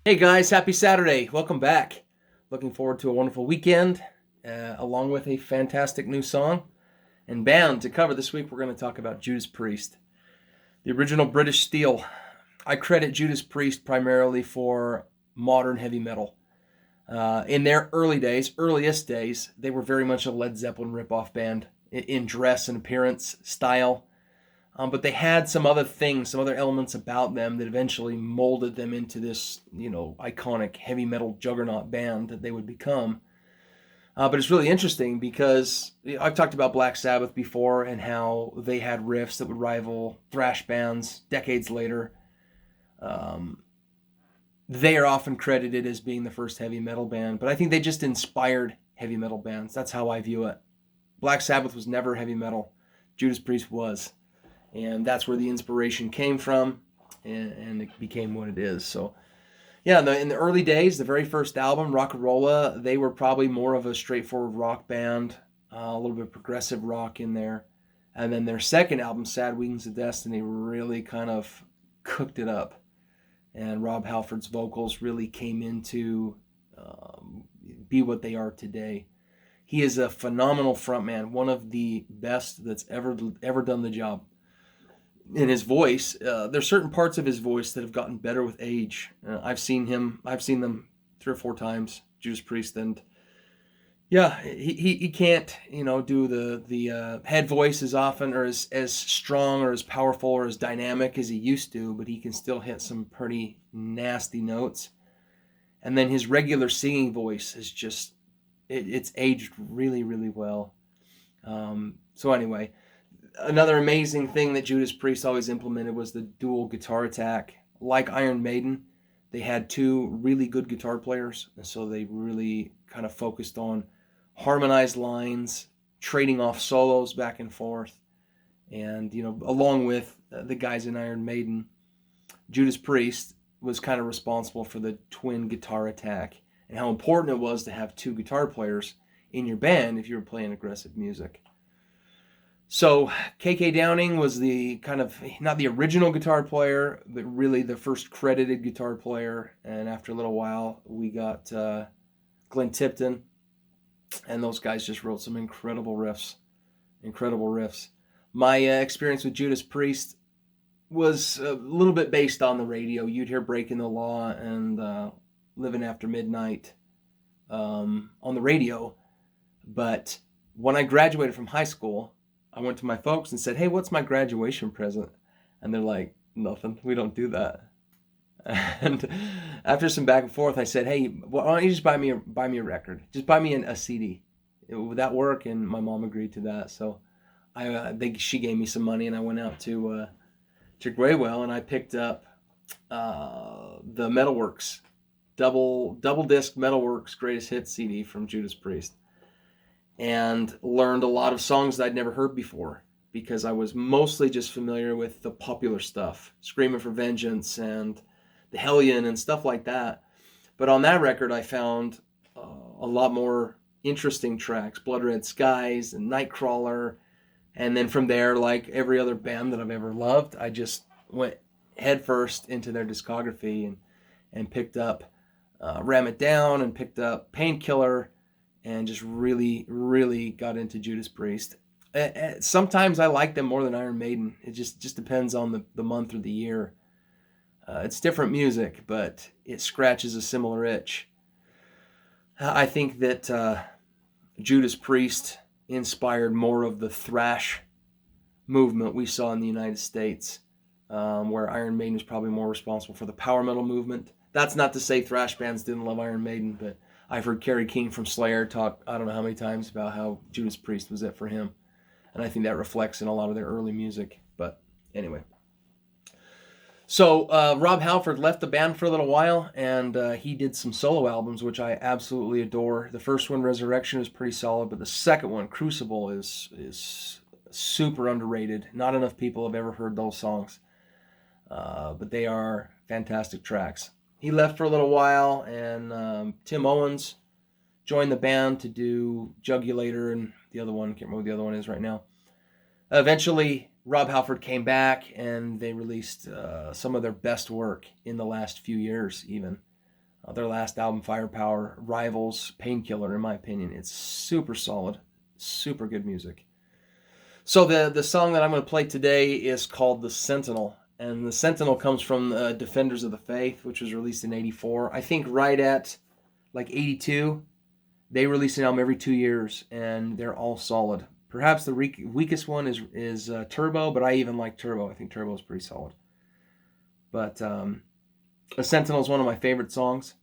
Hey guys, happy Saturday. Welcome back. Looking forward to a wonderful weekend, along with a fantastic new song and band to cover this week. We're going to talk about Judas Priest, the original British Steel. I credit Judas Priest primarily for modern heavy metal. In their earliest days, they were very much a Led Zeppelin ripoff band in dress and appearance, style. But they had some other things, some other elements about them that eventually molded them into this, iconic heavy metal juggernaut band that they would become. But it's really interesting because I've talked about Black Sabbath before and how they had riffs that would rival thrash bands decades later. Um, they are often credited as being the first heavy metal band, but I think they just inspired heavy metal bands. That's how I view it. Black Sabbath was never heavy metal. Judas Priest was. And that's where the inspiration came from, and it became what it is. So, yeah, in the early days, the very first album, Rock'n'Rolla, they were probably more of a straightforward rock band, a little bit of progressive rock in there. And then their second album, Sad Wings of Destiny, really kind of cooked it up. And Rob Halford's vocals really came into be what they are today. He is a phenomenal frontman, one of the best that's ever done the job. In his voice, there's certain parts of his voice that have gotten better with age. I've seen them 3 or 4 times, Judas Priest, and yeah, he can't do the head voice as often or as strong or as powerful or as dynamic as he used to, but he can still hit some pretty nasty notes. And then his regular singing voice is just it's aged really really well. So anyway, another amazing thing that Judas Priest always implemented was the dual guitar attack. Like Iron Maiden, they had two really good guitar players, and so they really kind of focused on harmonized lines, trading off solos back and forth. And, along with the guys in Iron Maiden, Judas Priest was kind of responsible for the twin guitar attack and how important it was to have two guitar players in your band if you were playing aggressive music. So KK Downing was the kind of not the original guitar player, but really the first credited guitar player. And after a little while, we got Glenn Tipton, and those guys just wrote some incredible riffs. Incredible riffs. My experience with Judas Priest was a little bit based on the radio. You'd hear Breaking the Law and Living After Midnight on the radio. But when I graduated from high school, I went to my folks and said, "Hey, what's my graduation present?" And they're like, "Nothing. We don't do that." And after some back and forth, I said, "Hey, why don't you just buy me a record? Just buy me a CD." Would that work? And my mom agreed to that. So she gave me some money, and I went out to Graywell, and I picked up the Metalworks double disc Metalworks Greatest Hits CD from Judas Priest, and learned a lot of songs that I'd never heard before because I was mostly just familiar with the popular stuff, Screaming for Vengeance and The Hellion and stuff like that. But on that record, I found a lot more interesting tracks, Blood Red Skies and Nightcrawler. And then from there, like every other band that I've ever loved, I just went headfirst into their discography and picked up Ram It Down and picked up Painkiller and just really, really got into Judas Priest. Sometimes I like them more than Iron Maiden. It just depends on the month or the year. It's different music, but it scratches a similar itch. I think that Judas Priest inspired more of the thrash movement we saw in the United States, where Iron Maiden is probably more responsible for the power metal movement. That's not to say thrash bands didn't love Iron Maiden, but I've heard Kerry King from Slayer talk I don't know how many times about how Judas Priest was it for him. And I think that reflects in a lot of their early music. But anyway. So Rob Halford left the band for a little while, and he did some solo albums, which I absolutely adore. The first one, Resurrection, is pretty solid, but the second one, Crucible, is super underrated. Not enough people have ever heard those songs, but they are fantastic tracks. He left for a little while, and Tim Owens joined the band to do Jugulator and the other one. I can't remember what the other one is right now. Eventually, Rob Halford came back, and they released some of their best work in the last few years, even. Their last album, Firepower, rivals Painkiller, in my opinion. It's super solid, super good music. So the song that I'm going to play today is called The Sentinel. And The Sentinel comes from Defenders of the Faith, which was released in 84. I think right at like 82, they release an album every 2 years, and they're all solid. Perhaps the weakest one is Turbo, but I even like Turbo. I think Turbo is pretty solid. But The Sentinel is one of my favorite songs,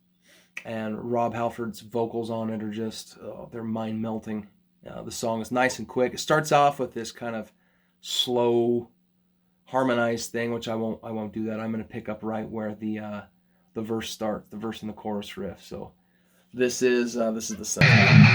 and Rob Halford's vocals on it are just, they're mind-melting. The song is nice and quick. It starts off with this kind of slow, harmonized thing, which I won't do that. I'm going to pick up right where the verse starts, the verse and the chorus riff. So this is The Sentinel.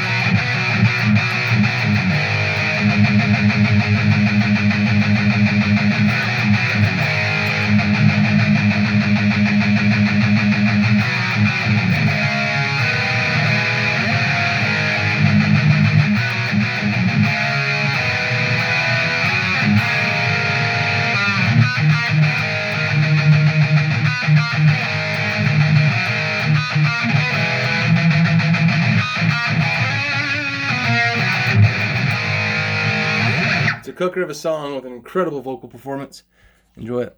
It's a cooker of a song with an incredible vocal performance. Enjoy it.